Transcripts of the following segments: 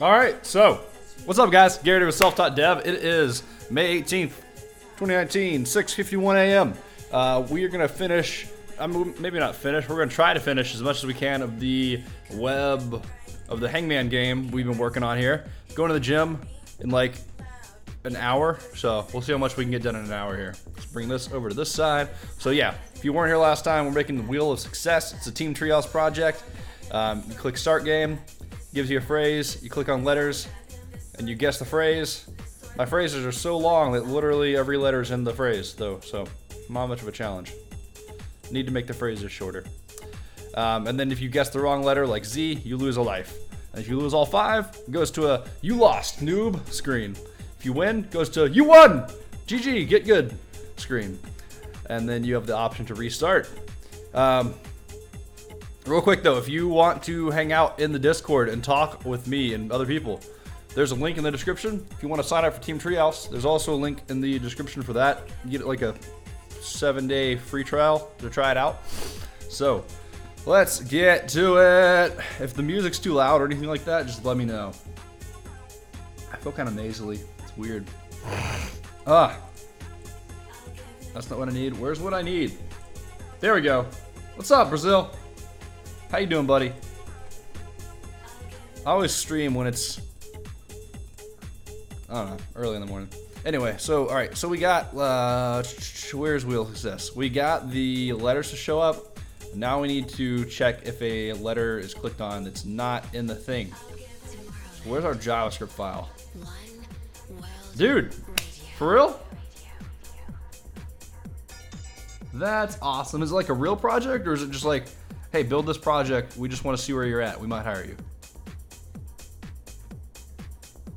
All right, so what's up, guys? Gary with Self-Taught Dev. It is May 18th, 2019, 6:51 a.m. We are gonna finish. Maybe not finish. We're gonna try to finish as much as we can of the Hangman game we've been working on here. Going to the gym in like an hour, so we'll see how much we can get done in an hour here. Let's bring this over to this side. So yeah, if you weren't here last time, we're making the Wheel of Success. It's a Team Treehouse project. You click Start Game. Gives you a phrase, you click on letters, and you guess the phrase. My phrases are so long that literally every letter is in the phrase, though, so not much of a challenge. Need to make the phrases shorter. And then if you guess the wrong letter, like Z, you lose a life. And if you lose all 5, it goes to a "You lost, noob" screen. If you win, it goes to "You won! GG, get good" screen. And then you have the option to restart. Real quick though, if you want to hang out in the Discord and talk with me and other people, there's a link in the description. If you want to sign up for Team Treehouse, there's also a link in the description for that. You get like a 7-day free trial to try it out. So let's get to it. If the music's too loud or anything like that, just let me know. I feel kind of nasally. It's weird. That's not what I need. Where's what I need? There we go. What's up, Brazil? How you doing, buddy? I always stream when it's, I don't know, early in the morning. Anyway, so all right, so we got where's Wheel of Success? We got the letters to show up. Now we need to check if a letter is clicked on that's not in the thing. So where's our JavaScript file? Dude, for real? That's awesome. Is it like a real project, or is it just like, hey, build this project, we just want to see where you're at, we might hire you?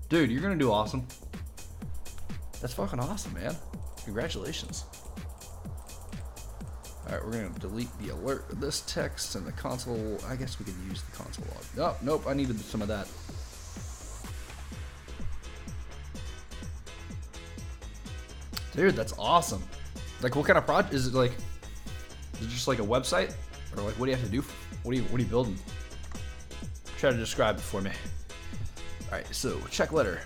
Dude, you're gonna do awesome. That's fucking awesome, man. Congratulations. Alright, we're gonna delete the alert of this text and the console. I guess we can use the console log. Oh, nope, I needed some of that. Dude, that's awesome. Like, what kind of project is it? Like, is it just like a website? Or like, what do you have to do? What are you building? Try to describe it for me. All right, so check letter,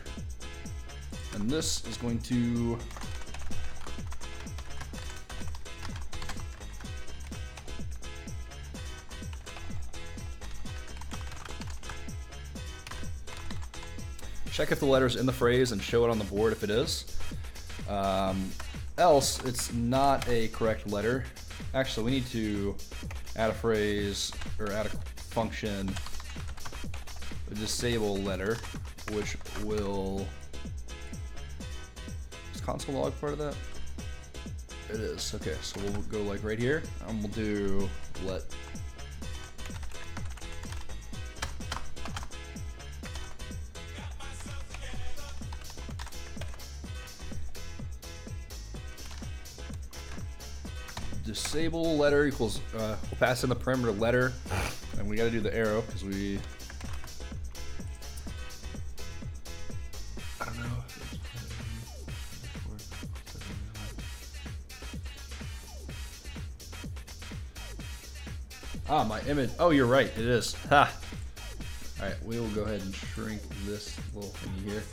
and this is going to check if the letter's in the phrase and show it on the board if it is. Else, it's not a correct letter. Actually, we need to add a phrase or add a function, a disable letter, which will, is console log part of that? It is. Okay, so we'll go like right here, and we'll do let. Disable letter equals, we'll pass in the perimeter letter, and we got to do the arrow because we, I don't know. Ah, my image. Oh, you're right. It is. Ha. All right, we will go ahead and shrink this little thingy here.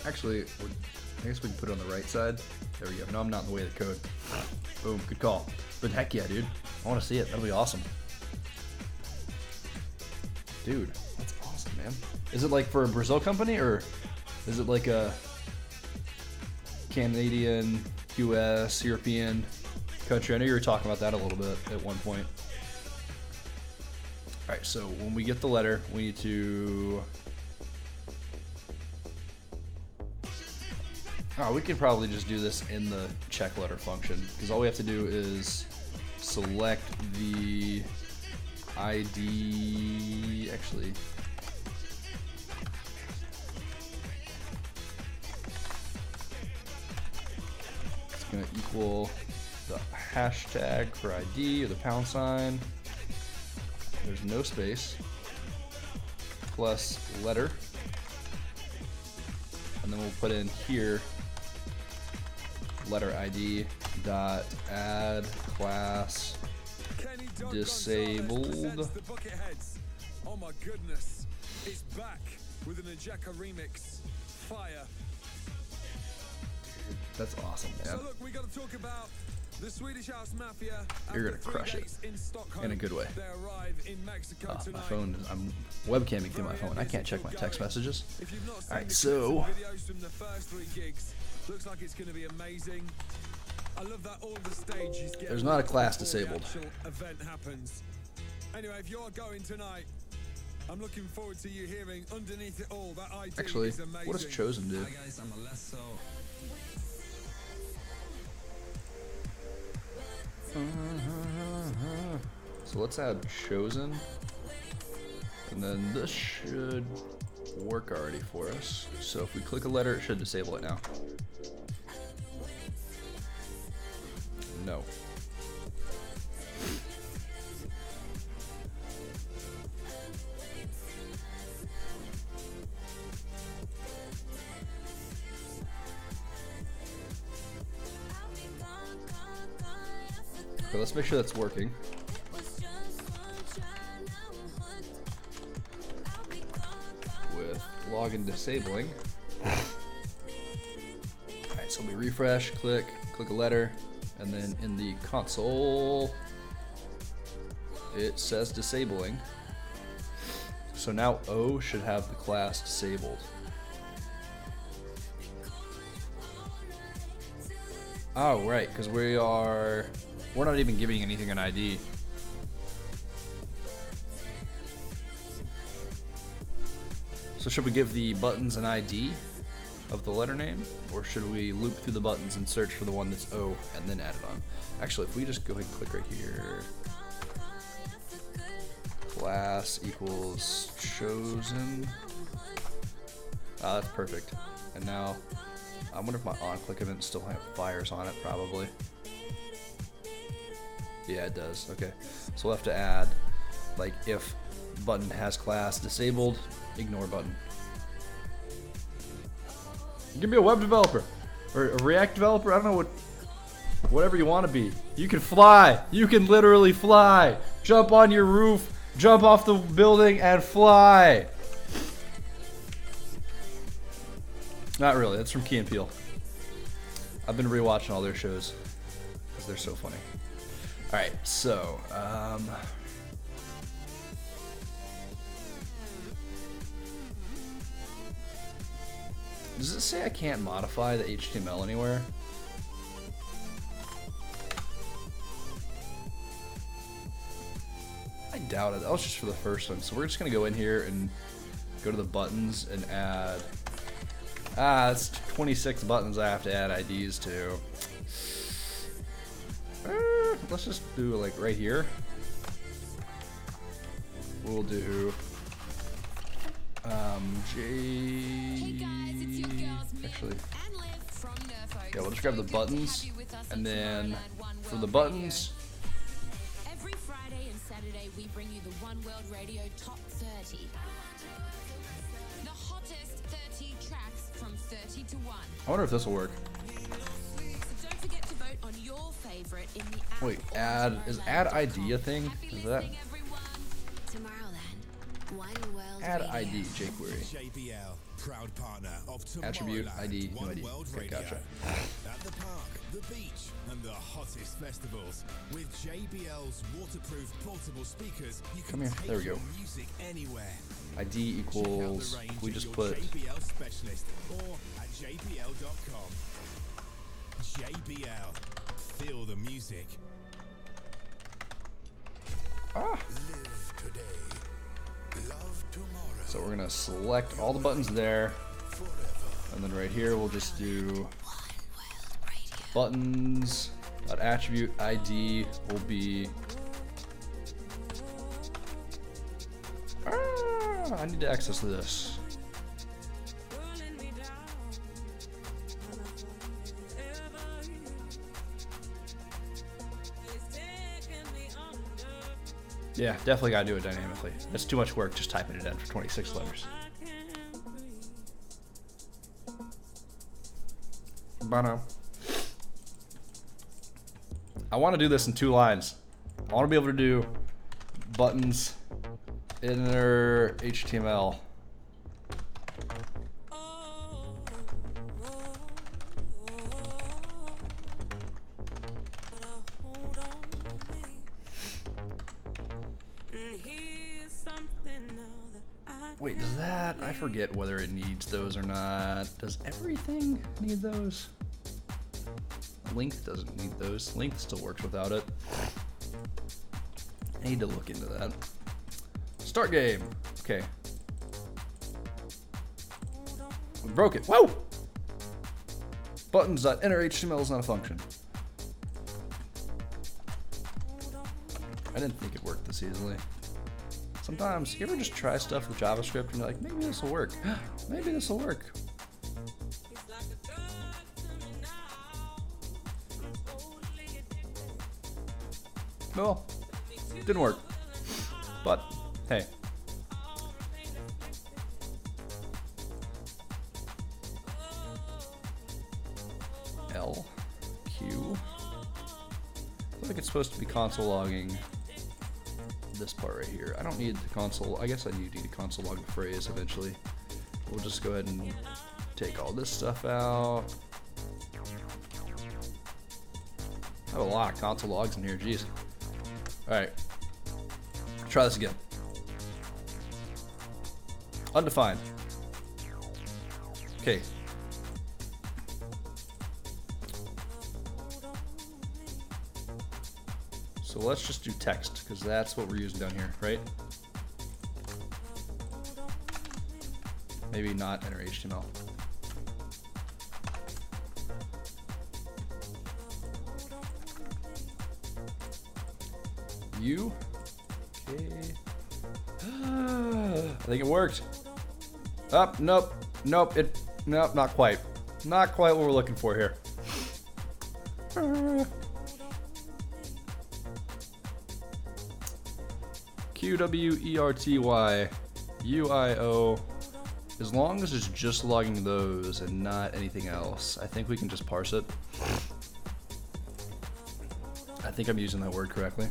Actually, I guess we can put it on the right side. There we go. No, I'm not in the way of the code. Boom, good call. But heck yeah, dude. I want to see it. That'll be awesome. Dude, that's awesome, man. Is it like for a Brazil company, or is it like a Canadian, US, European country? I know you were talking about that a little bit at one point. All right, so when we get the letter, we need to... Oh, we could probably just do this in the check letter function, because all we have to do is select the ID. Actually, it's going to equal the hashtag for ID or the pound sign. There's no space, plus letter, and then we'll put in here letter ID dot add class disabled. Oh my goodness, it's back. with an Ajaka remix. Fire. That's awesome, man. So look, we got to talk about the Swedish House Mafia. You're gonna crush it in a good way. They arrive in Mexico My tonight. phone, I'm webcamming through my phone. I can't check my text messages. If you've not seen Alright, the so videos from the first 3 gigs, looks like it's going to be amazing. I love that all the stages get there's not a class before the disabled. actual event happens. Anyway, if you're going tonight, I'm looking forward to you hearing underneath it all that ID Actually, is amazing. what does Chosen do? Hi guys, I'm Alesso. So let's add Chosen. And then this should work already for us. So if we click a letter, it should disable it now. No. Okay, let's make sure that's working. With login disabling. Alright, so we refresh, click a letter, and then in the console it says disabling. So now O should have the class disabled. Oh, right, because we're not even giving anything an ID. So should we give the buttons an ID of the letter name, or should we loop through the buttons and search for the one that's O and then add it on? Actually, if we just go ahead and click right here, class equals chosen. Ah, that's perfect. And now, I wonder if my on-click event still fires on it, probably. Yeah, it does. Okay, so we'll have to add, like, if button has class disabled, ignore button. You can be a web developer or a React developer. I don't know whatever you want to be. You can fly. You can literally fly. Jump on your roof, jump off the building, and fly. Not really. That's from Key and Peele. I've been rewatching all their shows because they're so funny. All right, so does it say I can't modify the HTML anywhere? I doubt it. That was just for the first one. So we're just gonna go in here and go to the buttons and add. It's 26 buttons I have to add IDs to. Let's just do like right here. We'll do actually, yeah, we'll just grab the buttons, and then for the buttons, every Friday and Saturday we bring you the One World Radio Top 30. The hottest 30 tracks from 30 to 1. I wonder if this will work. So don't forget to vote on your favorite in the app. Wait, is add ID a thing? Is that Tomorrow then, One World add Radio. ID jQuery? JBL, proud partner of Attribute Tomorrowland, ID, new One ID. World Okay, Radio. gotcha. At the park, the beach, and the hottest festivals. With JBL's waterproof portable speakers, you can Come here. take There we your go. music anywhere. ID Check out the equals. range We at just your put. JBL specialist or at jbl.com. JBL, feel the music. Live today, love tomorrow. So we're gonna select all the buttons there, and then right here we'll just do buttons. Attribute ID will be. I need to access this. Yeah, definitely gotta do it dynamically. That's too much work just typing it in for 26 letters. Bono. I want to do this in 2 lines. I want to be able to do buttons, inner HTML, that, I forget whether it needs those or not. Does everything need those? Length doesn't need those. Length still works without it. I need to look into that. Start game. Okay. We broke it. Whoa! Buttons.innerHTML is not a function. I didn't think it worked this easily. Sometimes, you ever just try stuff with JavaScript and you're like, maybe this will work. Maybe this will work. Well, didn't work. But, hey. L, Q. I feel like it's supposed to be console logging this part right here. I don't need the console. I guess I do need to console log the phrase eventually. We'll just go ahead and take all this stuff out. I have a lot of console logs in here, jeez. Alright. Try this again. Undefined. Okay. So let's just do text, because that's what we're using down here, right? Maybe not enter HTML. U. Okay. I think it worked. Up, nope, nope, nope, not quite. Not quite what we're looking for here. QWERTY UIO. As long as it's just logging those and not anything else, I think we can just parse it. I think I'm using that word correctly.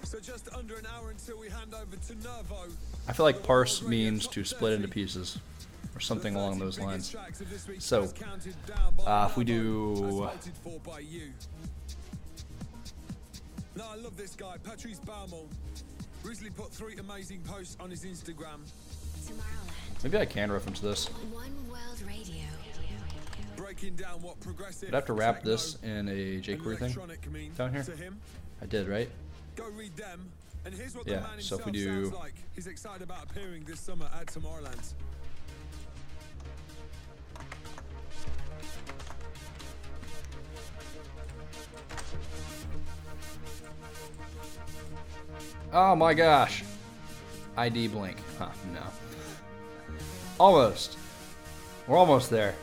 So just under an hour until we hand over to Nervo. I feel like parse means to split into pieces or something along those lines. So, if we do... No, I love this guy, Patrice Baumel. Recently put 3 amazing posts on his Instagram. Tomorrowland. Maybe I can reference this. One World Radio. Breaking down what progressive I'd have to wrap techno this in a and jQuery thing electronic mean down here. to him. I did, right? Go read them, and here's what Yeah, the man so if himself we do- sounds like. He's excited about appearing this summer at Tomorrowland. Oh my gosh. ID blink. Huh, no. Almost. We're almost there.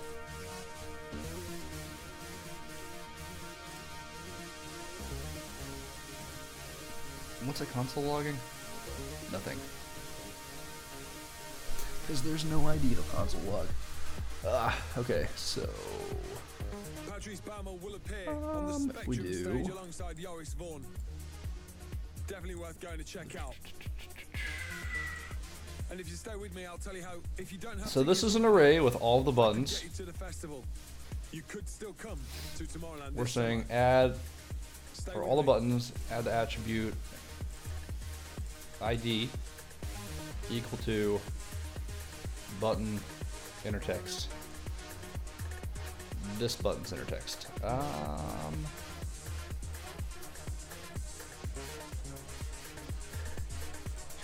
What's a console logging? Nothing. Because there's no ID to console log. Okay, so... Patrice Baumel will appear on the if we Spectrum do- stage alongside Joris Vaughan. Definitely worth going to check out. And if you stay with me, I'll tell you how. If you don't have So to this get is an array with all the buttons. get you to the festival, you could still come to Tomorrowland. We're this saying summer. add, Stay for with all the me. buttons, add the attribute ID equal to button inner text. This button's inner text. Let's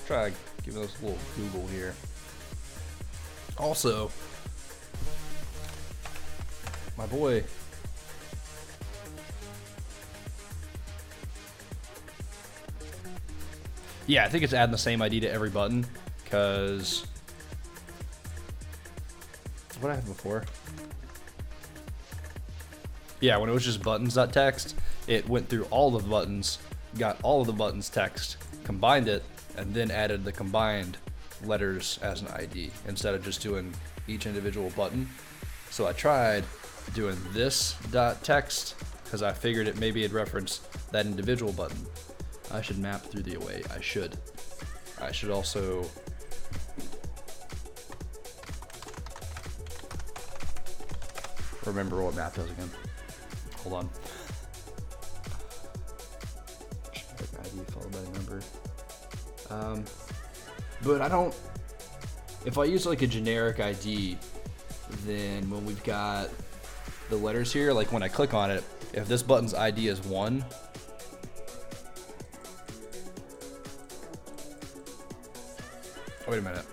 try giving us a little Google here. Also, my boy. Yeah, I think it's adding the same ID to every button, because what I had before. Yeah, when it was just buttons.text, it went through all of the buttons, got all of the buttons text, combined it, and then added the combined letters as an ID instead of just doing each individual button. So I tried doing this dot text because I figured it maybe it'd reference that individual button. I should map through the away. I should also remember what map does again. Hold on. But I don't, if I use like a generic ID, then when we've got the letters here, like when I click on it, if this button's ID is 1, oh, wait a minute.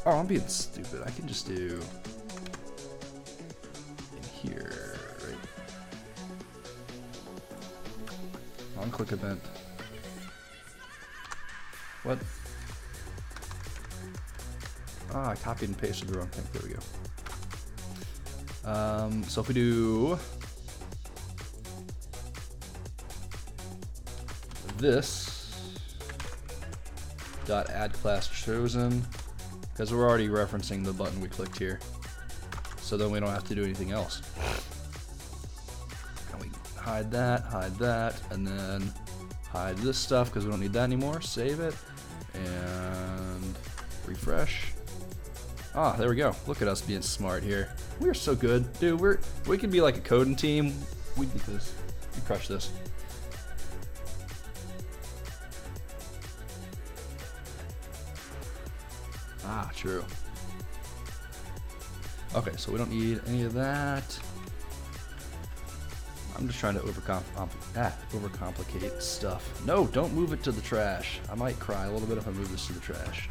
Oh, I'm being stupid. I can just do in here, right? On click event. What? Ah, I copied and pasted the wrong thing. There we go. So if we do this dot add class chosen, because we're already referencing the button we clicked here, so then we don't have to do anything else. And we hide that, and then hide this stuff because we don't need that anymore. Save it and refresh. Ah, there we go. Look at us being smart here. We're so good, dude. We could be like a coding team. We did this. We crushed this. Ah, true. Okay, so we don't need any of that. I'm just trying to overcomplicate stuff. No, don't move it to the trash. I might cry a little bit if I move this to the trash.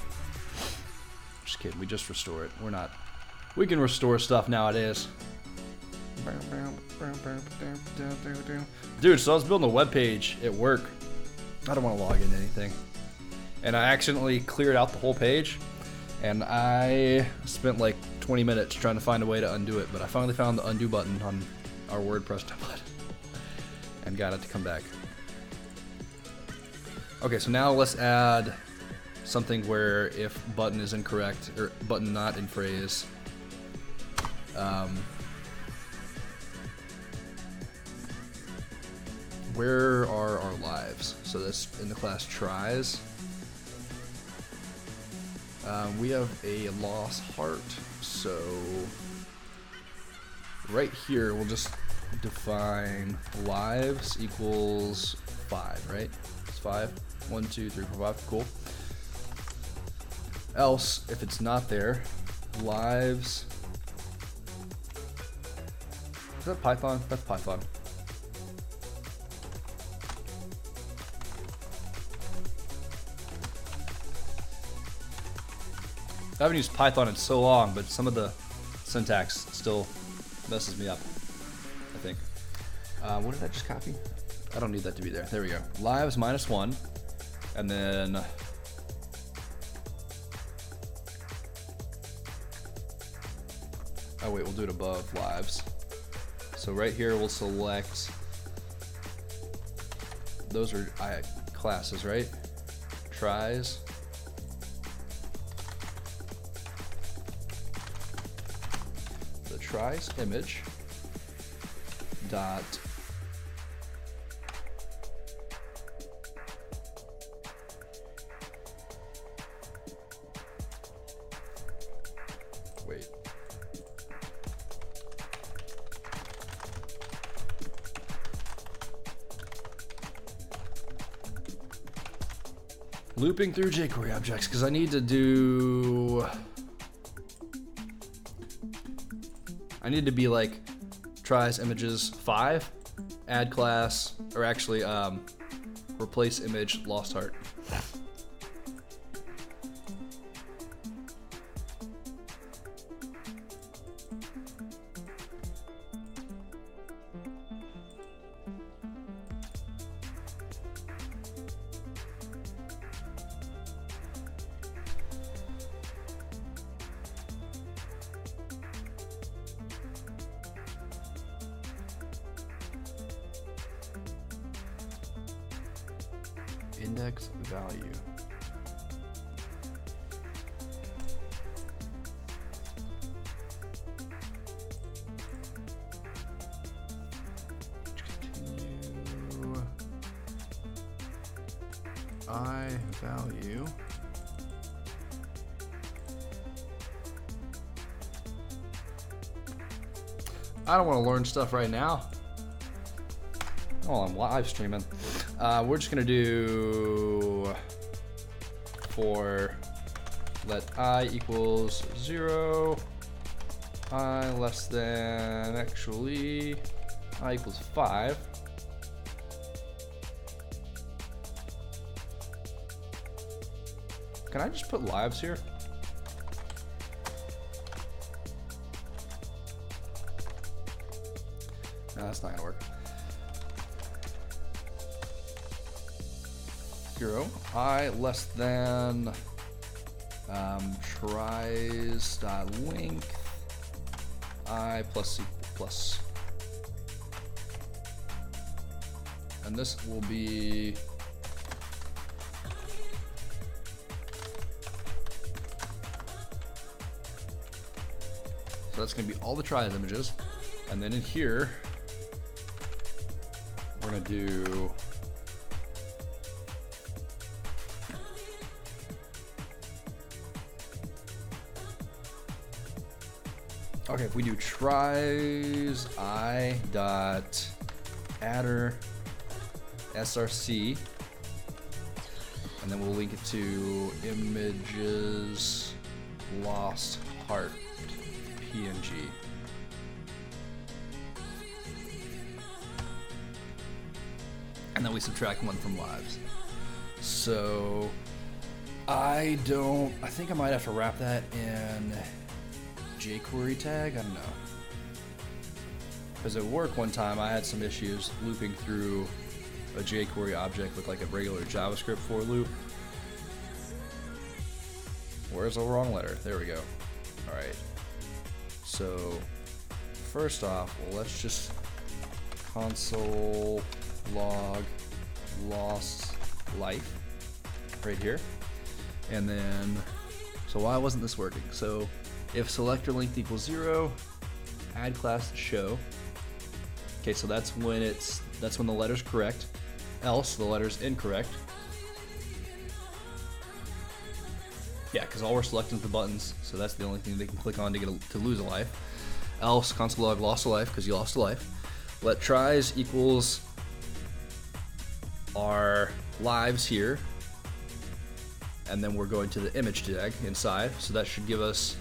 Just kidding, we just restore it. We can restore stuff nowadays. Dude, so I was building a web page at work. I don't want to log into anything. And I accidentally cleared out the whole page. And I spent like 20 minutes trying to find a way to undo it, but I finally found the undo button on our WordPress template and got it to come back. Okay, so now let's add something where if button is incorrect, or button not in phrase, where are our lives? So that's in the class tries. We have a lost heart, so right here we'll just define lives equals 5, right? It's 5. 1, 2, 3, 4, 5. Cool. Else, if it's not there, lives. Is that Python? That's Python. I haven't used Python in so long, but some of the syntax still messes me up, I think. What did I just copy? I don't need that to be there. There we go. Lives minus 1. And then oh wait, we'll do it above lives. So right here we'll select, those are classes, right? Tries. The tries image dot wait. Looping through jQuery objects because I need to be like tries images 5, add class, or actually replace image lost heart. Index value. Continue. I value. I don't want to learn stuff right now. Oh, I'm live streaming. We're just gonna do for let I equals 0, I less than, actually, I equals 5. Can I just put lives here? No, that's not gonna work. 0, I less than tries dot length I plus equal plus, and this will be so that's gonna be all the tries images, and then in here we're gonna do okay, if we do tries I dot adder src, and then we'll link it to images lost heart png. And then we subtract 1 from lives. So I think I might have to wrap that in jQuery tag. I don't know, because at work one time I had some issues looping through a jQuery object with like a regular JavaScript for loop. Where's the wrong letter? There we go. All right. So first off, well, let's just console log lost life right here, and then so why wasn't this working? So if selector length equals 0, add class to show. Okay, so that's when the letter's correct. Else the letter's incorrect. Yeah, because all we're selecting is the buttons, so that's the only thing they can click on to lose a life. Else console log lost a life because you lost a life. Let tries equals our lives here, and then we're going to the image tag inside, so that should give us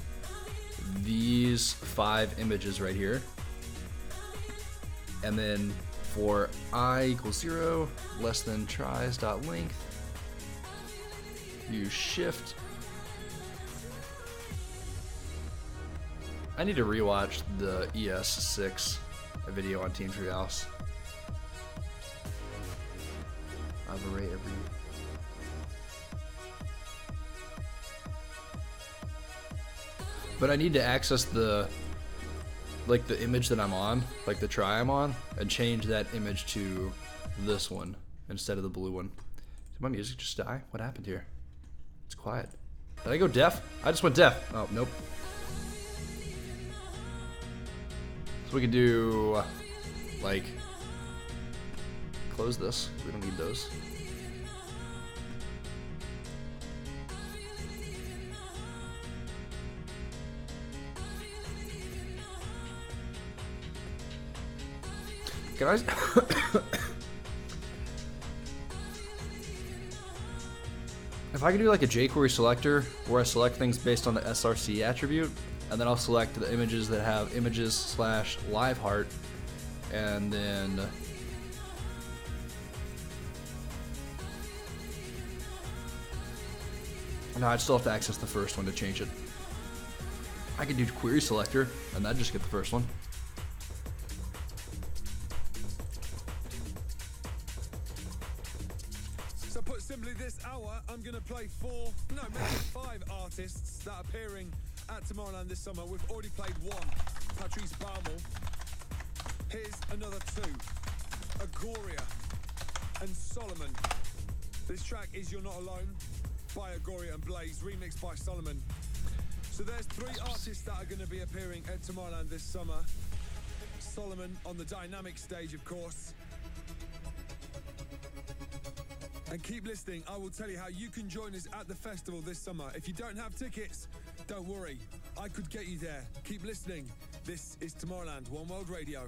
these 5 images right here. And then for I equals 0, less than tries dot length, use shift. I need to rewatch the ES6 video on Team Treehouse. I've array every. But I need to access the image that I'm on, like the try I'm on, and change that image to this one instead of the blue one. Did my music just die? What happened here? It's quiet. Did I go deaf? I just went deaf. Oh, nope. So we could do, like, close this. We don't need those. Can I? If I could do like a jQuery selector where I select things based on the src attribute, and then I'll select the images that have images / live heart, and then no, I'd still have to access the first one to change it. I could do query selector, and that'd just get the first one. So put simply, this hour I'm going to play 5 artists that are appearing at Tomorrowland this summer. We've already played 1, Patrice Balmel. Here's another 2, Agoria and Solomon. This track is You're Not Alone by Agoria and Blaze, remixed by Solomon. So there's 3 artists that are going to be appearing at Tomorrowland this summer. Solomon on the dynamic stage, of course. And keep listening, I will tell you how you can join us at the festival this summer. If you don't have tickets, don't worry, I could get you there. Keep listening. This is Tomorrowland, One World Radio.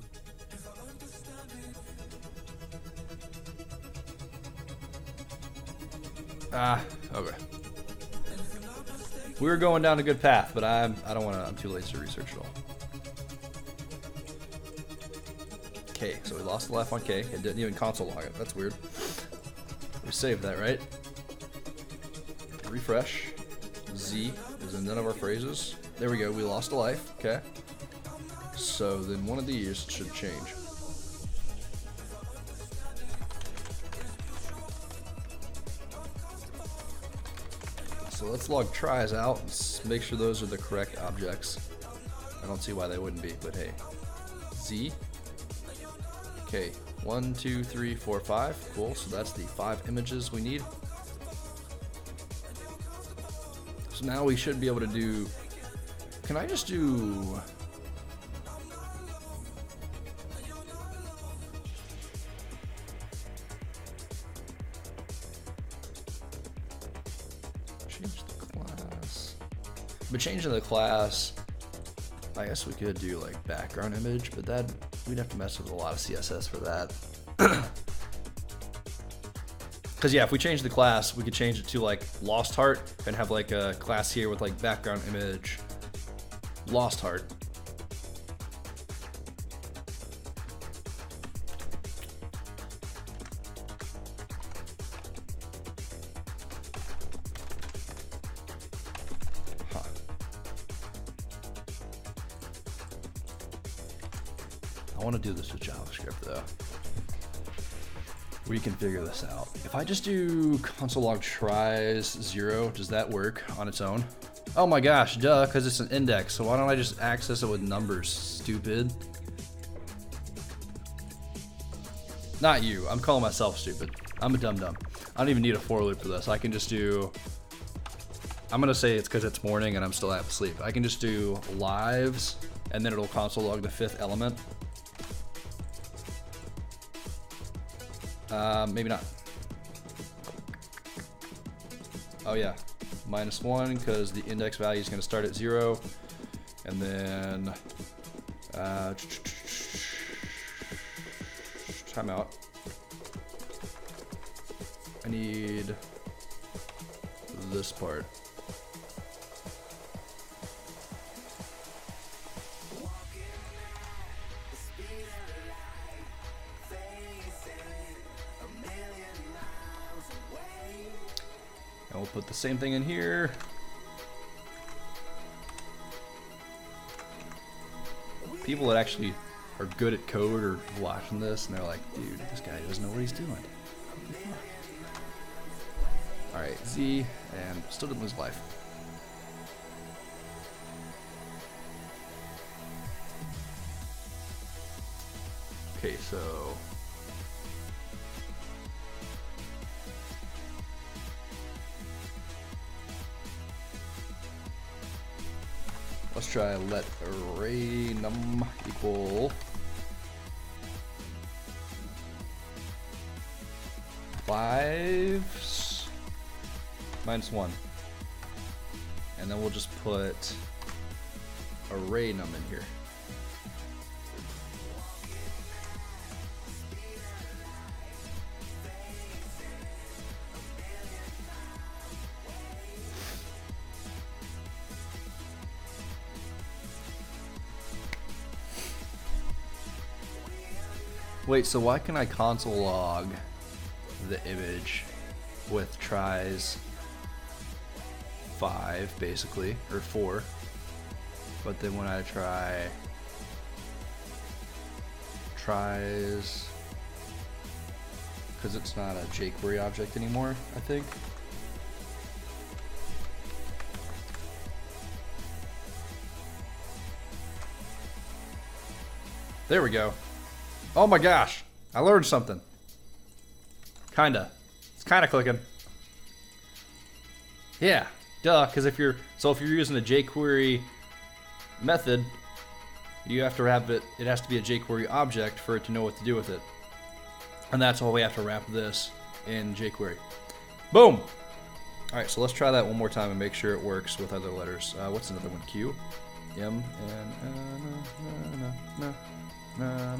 Okay. We were going down a good path, but I don't want to. I'm too lazy to research it all. K. So we lost the life on K. It didn't even console log it. That's weird. We saved that, right? Refresh. Z is in none of our phrases. There we go. We lost a life. Okay. So then one of these should change. So let's log tries out and make sure those are the correct objects. I don't see why they wouldn't be, but hey. Z. Okay. 1, 2, 3, 4, 5. Cool. So that's the 5 images we need. So now we should be able to do. Can I just do. Change the class. But changing the class, I guess we could do like background image, but that we'd have to mess with a lot of CSS for that. Because yeah, if we change the class, we could change it to like Lost Heart and have like a class here with like background image Lost Heart. Huh. I want to do this with JavaScript though. We can figure this out. If I just do console log tries 0, does that work on its own? Oh my gosh, duh, because it's an index. So why don't I just access it with numbers, stupid? Not you, I'm calling myself stupid. I'm a dum-dum. I don't even need a for loop for this. I can just do, I'm gonna say it's because it's morning and I'm still half asleep. I can just do lives and then it'll console log the 5th element. Maybe not. Oh yeah, -1 because the index value is going to start at 0, and then timeout. I need this part. And we'll put the same thing in here. People that actually are good at code are watching this and they're like, dude, this guy doesn't know what he's doing. Alright, Z, and still didn't lose life. Okay, so let's try let array num equal fives -1, and then we'll just put array num in here. Wait, so why can I console log the image with tries 5 basically, or 4, but then when I try tries, because it's not a jQuery object anymore, I think. There we go. Oh my gosh, I learned something. Kinda. It's kinda clicking. Yeah, duh, because if you're using a jQuery method, you have to have it has to be a jQuery object for it to know what to do with it. And that's why we have to wrap this in jQuery. Boom! Alright, so let's try that one more time and make sure it works with other letters. What's another one? Q? M N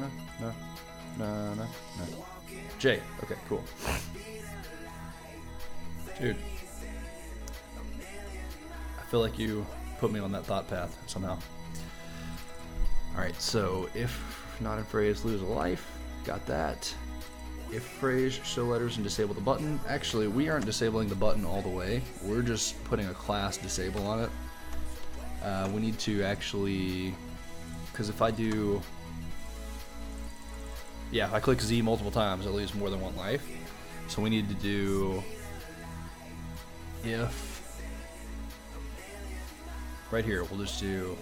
J. Okay, cool. Dude, I feel like you put me on that thought path somehow. Alright, so if not in phrase, lose a life. Got that. If phrase, show letters and disable the button. Actually, we aren't disabling the button all the way. We're just putting a class disable on it. We need to actually, because if I do, yeah, if I click Z multiple times, it leaves more than one life. So we need to do if, right here, we'll just do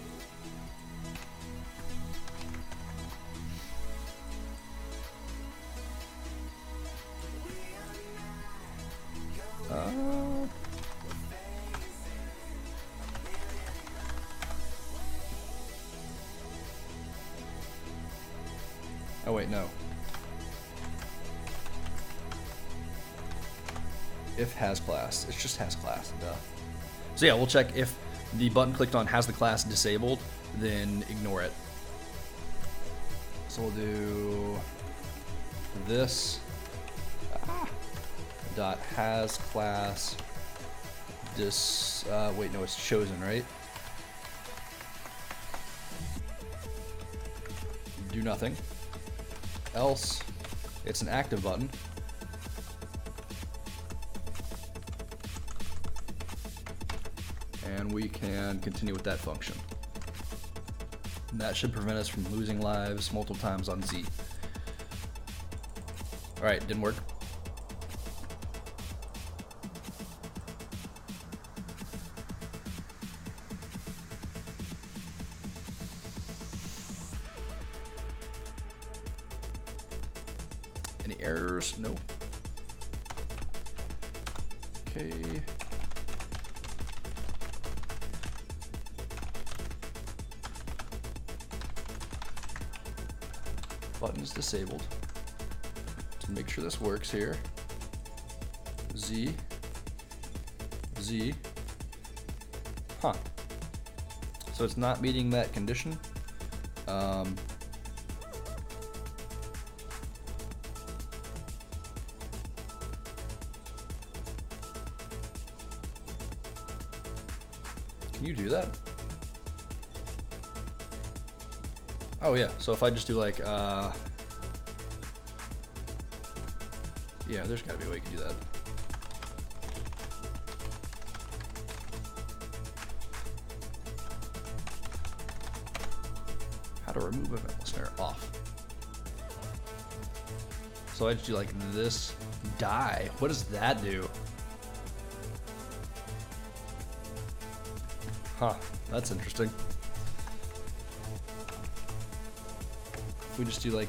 oh wait, no. If has class. It's just has class, duh. So yeah, we'll check if the button clicked on has the class disabled, then ignore it. So we'll do this dot has class wait, no, it's chosen, right? Do nothing. Else, it's an active button. And we can continue with that function. And that should prevent us from losing lives multiple times on Z. Alright, didn't work. Any errors? No. Okay. Button is disabled. To make sure this works here. Z. Z. Huh. So it's not meeting that condition. Can you do that? Oh yeah, so if I just do like, yeah, there's gotta be a way you can do that. How to remove a metal snare off. So I just do like this die. What does that do? Huh, that's interesting. If we just do like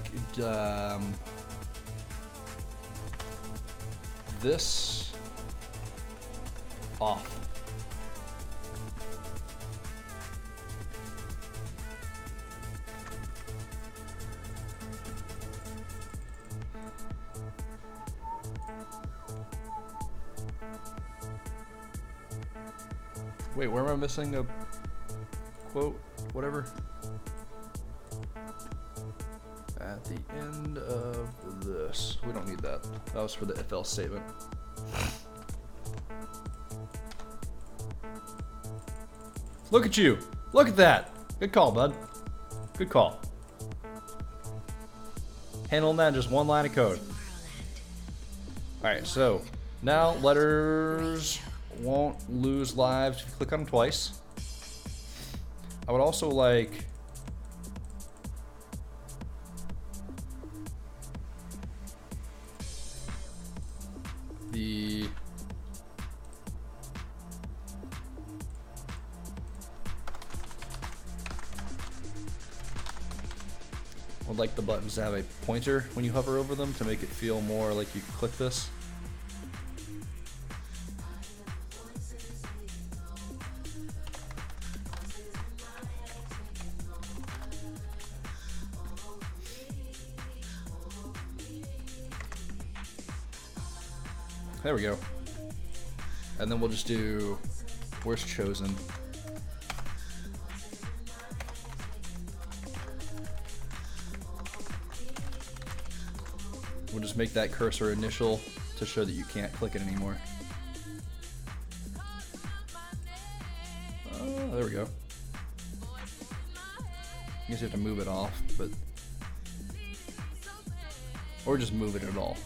this off. Wait, where am I missing a quote? Whatever. At the end of this. We don't need that. That was for the if else statement. Look at you. Look at that. Good call, bud. Good call. Handling that in just one line of code. Alright, so now letters won't lose lives if you click on them twice. I would also like the would like the buttons to have a pointer when you hover over them to make it feel more like you click this. There we go. And then we'll just do where's chosen. We'll just make that cursor initial to show that you can't click it anymore. Oh, there we go. I guess you have to move it off, but... Or just move it at all.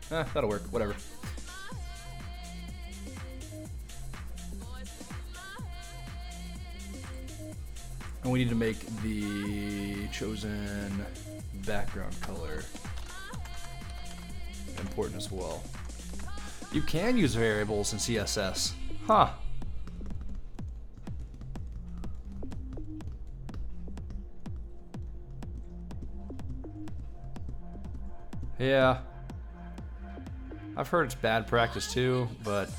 That'll work, whatever. And we need to make the chosen background color important as well. You can use variables in CSS. Huh. Yeah. I've heard it's bad practice too, but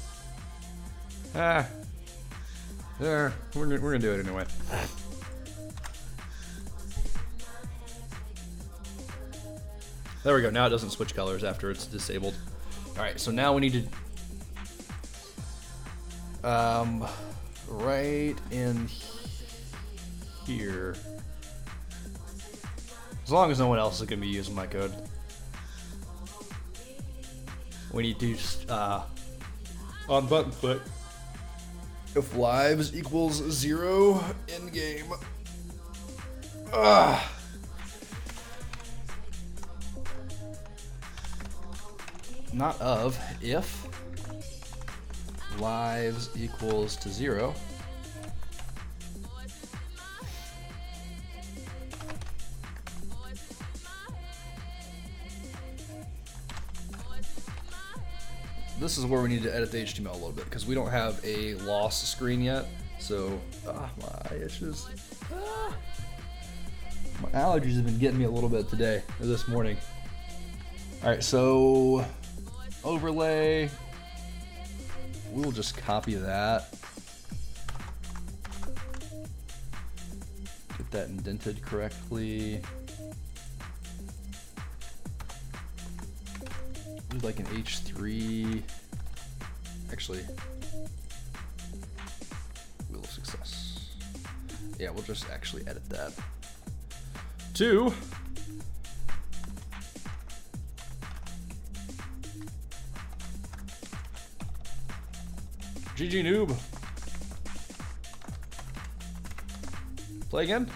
we're gonna do it anyway. There we go. Now it doesn't switch colors after it's disabled. All right, so now we need to right in here. As long as no one else is gonna be using my code. We need to just, on button click, if lives equals 0 in game. Not of, if lives equals to 0. This is where we need to edit the HTML a little bit because we don't have a loss screen yet. So, my itches. My allergies have been getting me a little bit today, or this morning. All right, so overlay. We'll just copy that. Get that indented correctly. Like an H3, actually, wheel of success. Yeah, we'll just actually edit that to GG noob. Play again.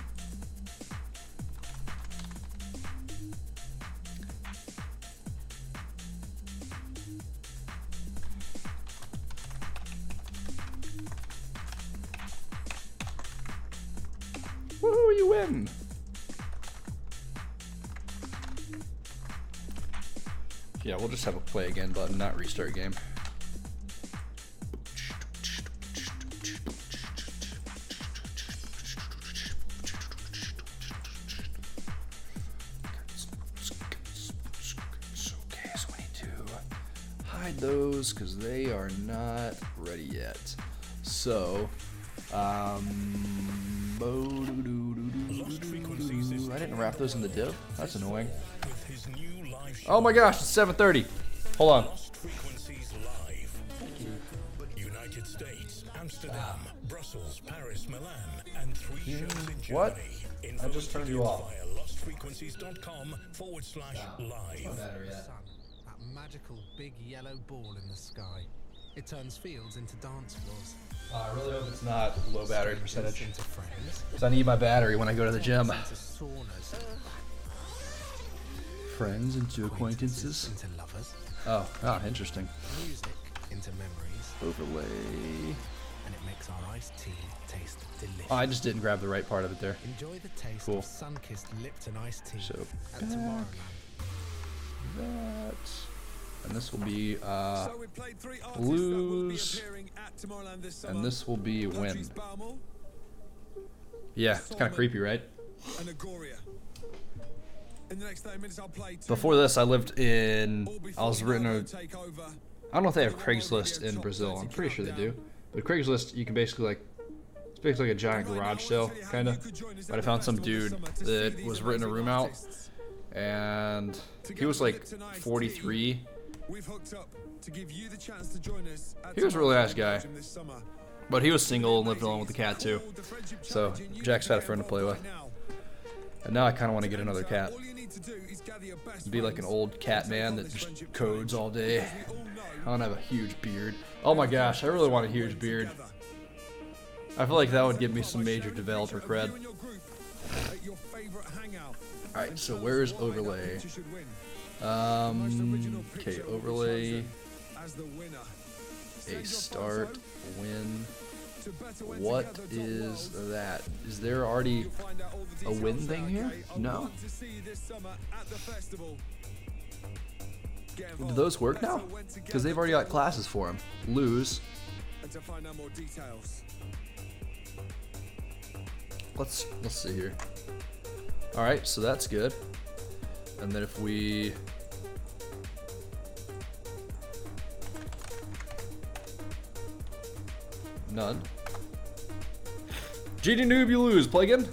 Woohoo, you win! Yeah, we'll just have a play again button, not restart game. Okay, so we need to hide those because they are not ready yet. So, I didn't wrap those in the div. That's annoying. Oh my gosh, it's 7:30. Hold on. United States, Amsterdam, Brussels, Paris, Milan, and 3 shows in Germany. What? I just turned you off. Via lostfrequencies.com/live. That magical big yellow ball in the sky. It turns fields into dance floors. I really hope it's not low battery percentage. Into friends. Because I need my battery when I go to the gym. Into saunas. Friends into acquaintances. Into lovers. Oh, interesting. Music into memories. Overlay. And it makes our iced tea taste delicious. Oh, I just didn't grab the right part of it there. Enjoy the taste Cool. of sun-kissed Lipton iced tea So, at Tomorrowland. That. And this will be So we played 3 artists blues, that will be appearing at Tomorrowland this summer. and this will be Patrice wind. Baumel Yeah, it's kind of creepy, right? and Agoria. In the next 30 minutes, I'll play 2 Before this, I lived in. all I was before written Ronaldo a. take over. I don't know if they have Craigslist in Brazil. I'm pretty sure they do. But Craigslist, you can basically like. It's basically like a giant garage sale, kind of. But I found some dude that was renting a room out, and he was like 43. We've hooked up to give you the chance to join us at He was a really nice guy. Belgium this summer. But he was single and lived alone with the cat too. So Jack's had a friend to play with. And now I kind of want to get another cat. All you need to do is gather gather your best Be like an friends old cat and man take on that this just friendship codes challenge. all day. As we all know, I don't have a huge beard. Oh my gosh, I really want a huge beard. together. I feel like that would give me some major developer cred. You and your group at your favorite hangout. Alright, so where is overlay? Picture should win. Most original Okay, picture will be overlay, chosen as the winner. Send a your start, photo win. to What betterwhentogether.world. is that? Is there already You'll find out all the a win details thing there, here? okay? I No. want to see you this summer at the festival. Get Do involved. those work now? Because they've already got classes for them. Lose. And to find out more details. Let's see here. All right, so that's good. And then if we none. GD noob, you lose. Play again.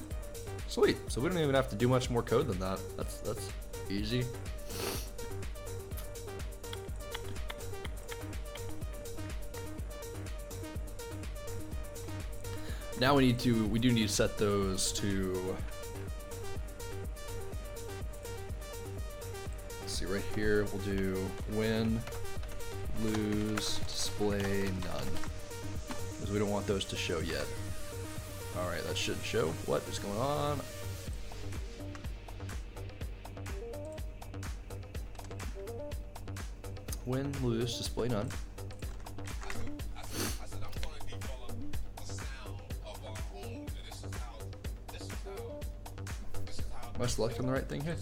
Sweet. So we don't even have to do much more code than that. That's easy. Now we do need to set those to, let's see, right here we'll do win, lose, display, none, because we don't want those to show yet. Alright, that should show what is going on. Win, lose, display, none. Am I selecting the right thing here?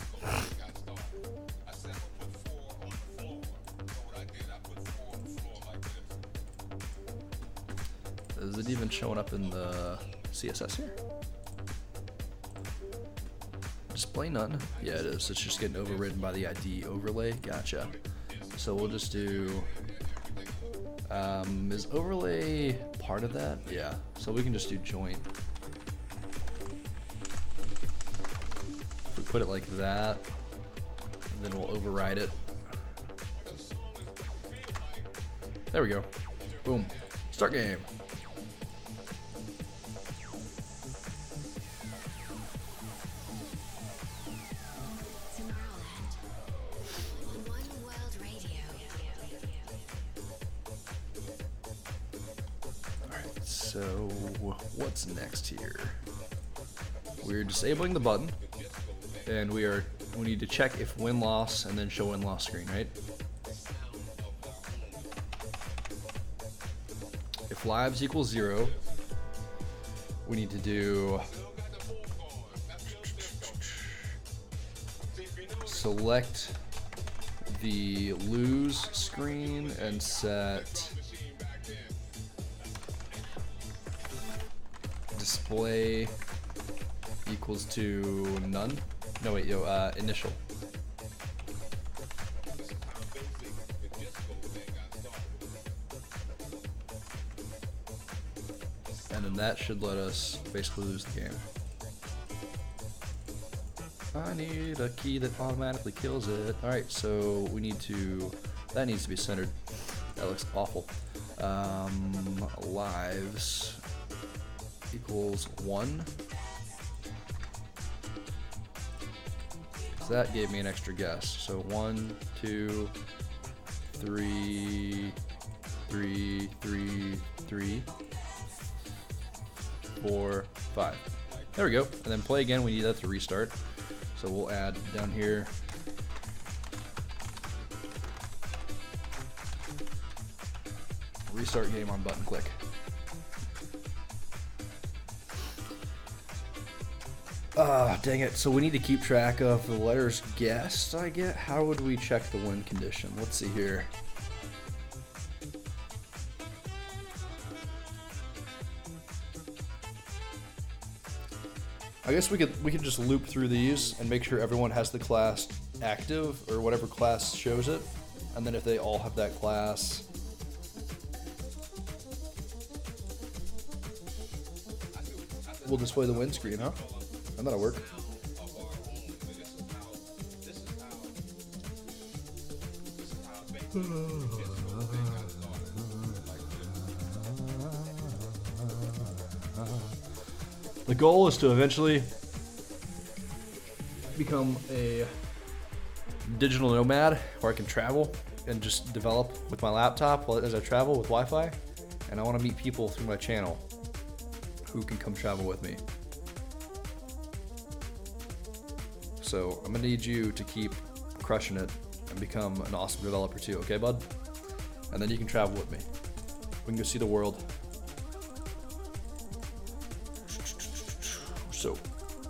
Is it even showing up in the CSS here? Display none. Yeah, it is. It's just getting overridden by the ID overlay. Gotcha. So we'll just do. Is overlay part of that? Yeah. So we can just do joint. If we put it like that, then we'll override it. There we go. Boom. Start game. Alright, so what's next here? We're disabling the button, and we need to check if win-loss and then show win-loss screen, right? If lives equals 0, we need to do select the lose screen and set display equals to none. No wait, initial. And then that should let us basically lose the game. I need a key that automatically kills it. Alright, so we need to, that needs to be centered. That looks awful. Lives equals 1. So that gave me an extra guess. So 1, 2, 3, 3, 3, 3, 4, 5. There we go. And then play again, we need that to restart. So we'll add down here restart game on button click. Dang it. So we need to keep track of the letters guessed, I get. How would we check the win condition? Let's see here. I guess we could just loop through these and make sure everyone has the class active or whatever class shows it. And then if they all have that class, we'll display the win screen, huh? And that'll work. The goal is to eventually become a digital nomad where I can travel and just develop with my laptop as I travel with Wi-Fi. And I want to meet people through my channel who can come travel with me. So I'm gonna need you to keep crushing it and become an awesome developer too, okay, bud? And then you can travel with me. We can go see the world. So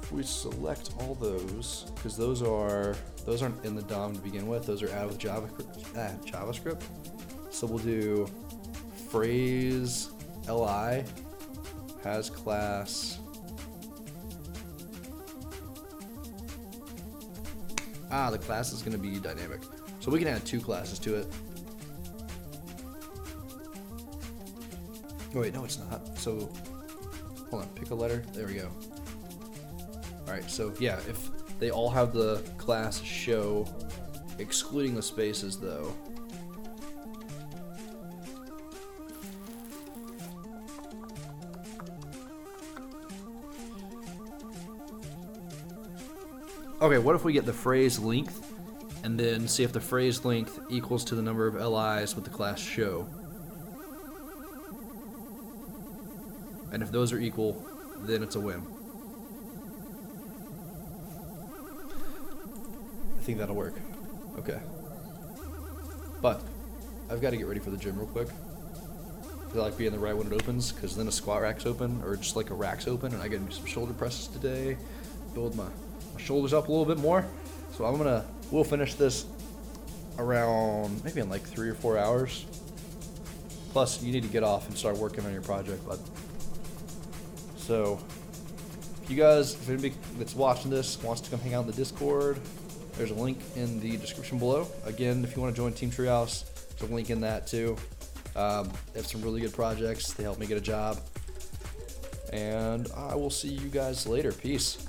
if we select all those, because those aren't in the DOM to begin with, those are added with JavaScript. So we'll do phrase li has class the class is going to be dynamic, so we can add 2 classes to it. Oh wait, no it's not. So hold on, pick a letter, there we go. Alright, so yeah, if they all have the class show, excluding the spaces though. Okay, what if we get the phrase length and then see if the phrase length equals to the number of LIs with the class show? And if those are equal, then it's a win. I think that'll work. Okay. But I've got to get ready for the gym real quick. I like being the right when it opens, because then a squat rack's open, or just like a rack's open, and I gotta do some shoulder presses today, build my shoulders up a little bit more. So we'll finish this around maybe in like 3 or 4 hours. Plus you need to get off and start working on your project, bud. So if you guys, if anybody that's watching this wants to come hang out in the Discord, there's a link in the description below. Again, if you want to join Team Treehouse, there's a link in that too. They have some really good projects. They helped me get a job. And I will see you guys later. Peace.